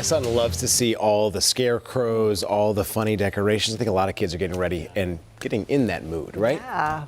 My son loves to see all the scarecrows, all the funny decorations. I think a lot of kids are getting ready and getting in that mood, right? Yeah,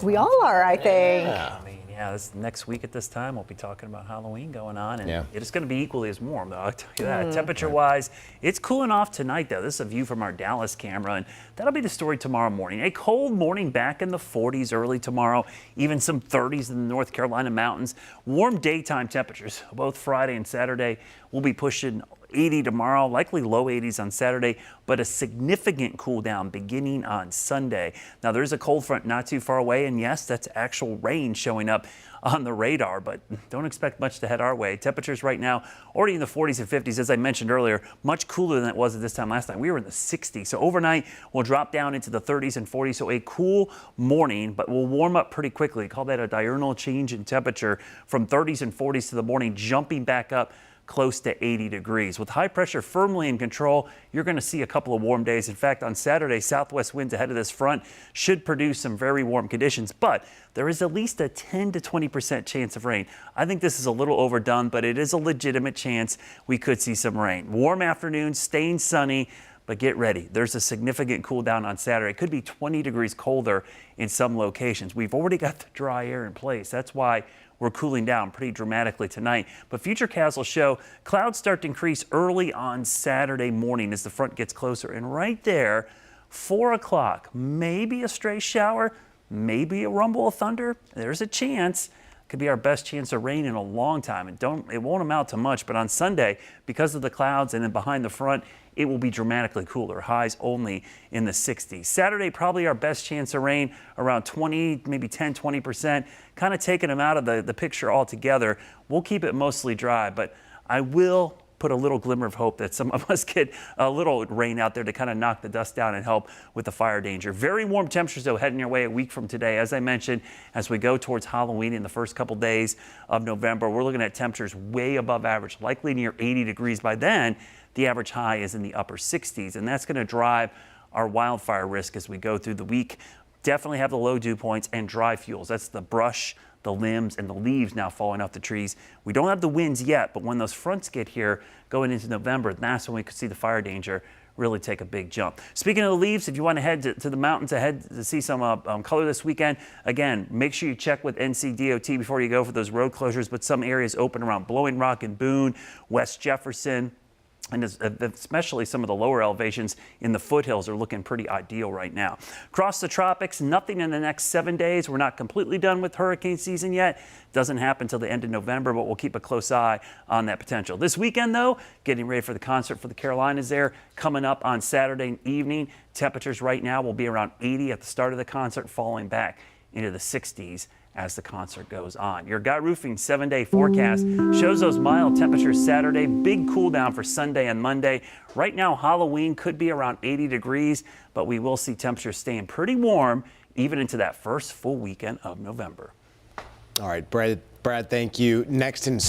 we all are, I think. I mean, yeah, this next week at this time, we'll be talking about Halloween going on, and Yeah. it's going to be equally as warm, though, I'll tell you that. Temperature-wise, it's cooling off tonight, though. This is a view from our Dallas camera, and that'll be the story tomorrow morning. A cold morning back in the 40s early tomorrow, even some 30s in the North Carolina mountains. Warm daytime temperatures, both Friday and Saturday. We'll be pushing 80 tomorrow, likely low 80s on Saturday, but a significant cool down beginning on Sunday. Now, there's a cold front not too far away, and yes, that's actual rain showing up on the radar, but don't expect much to head our way. Temperatures right now already in the 40s and 50s, as I mentioned earlier, much cooler than it was at this time last night. We were in the 60s, so overnight we'll drop down into the 30s and 40s, so a cool morning, but we'll warm up pretty quickly. Call that a diurnal change in temperature from 30s and 40s to the morning, jumping back up close to 80 degrees. With high pressure firmly in control, you're going to see a couple of warm days. In fact, on Saturday, southwest winds ahead of this front should produce some very warm conditions, but there is at least a 10 to 20% chance of rain. I think this is a little overdone, but it is a legitimate chance we could see some rain. Warm afternoons, staying sunny, but get ready. There's a significant cool down on Saturday. It could be 20 degrees colder in some locations. We've already got the dry air in place. That's why we're cooling down pretty dramatically tonight. But futurecast will show clouds start to increase early on Saturday morning as the front gets closer. And right there, 4 o'clock, maybe a stray shower, maybe a rumble of thunder. There's a chance. Could be our best chance of rain in a long time. It won't amount to much, but on Sunday, because of the clouds and then behind the front, it will be dramatically cooler. Highs only in the 60s. Saturday, probably our best chance of rain, around 20, maybe 10, 20%, kind of taking them out of the picture altogether. We'll keep it mostly dry, but I will put a little glimmer of hope that some of us get a little rain out there to kind of knock the dust down and help with the fire danger. Very warm temperatures, though, heading your way a week from today. As I mentioned, as we go towards Halloween in the first couple days of November, we're looking at temperatures way above average, likely near 80 degrees. By then, the average high is in the upper 60s, and that's going to drive our wildfire risk as we go through the week. Definitely have the low dew points and dry fuels. That's the brush, the limbs, and the leaves now falling off the trees. We don't have the winds yet, but when those fronts get here going into November, that's when we could see the fire danger really take a big jump. Speaking of the leaves, if you want to head to the mountains ahead to see some color this weekend, again, make sure you check with NCDOT before you go for those road closures, but some areas open around Blowing Rock and Boone, West Jefferson, and especially some of the lower elevations in the foothills are looking pretty ideal right now. Across the tropics, nothing in the next 7 days. We're not completely done with hurricane season yet. Doesn't happen until the end of November, but we'll keep a close eye on that potential. This weekend, though, getting ready for the concert for the Carolinas there, coming up on Saturday evening. Temperatures right now will be around 80 at the start of the concert, falling back into the 60s as the concert goes on. Your Guy Roofing 7-day forecast shows those mild temperatures Saturday, big cool down for Sunday and Monday. Right now, Halloween could be around 80 degrees, but we will see temperatures staying pretty warm even into that first full weekend of November. All right, Brad, thank you. Next in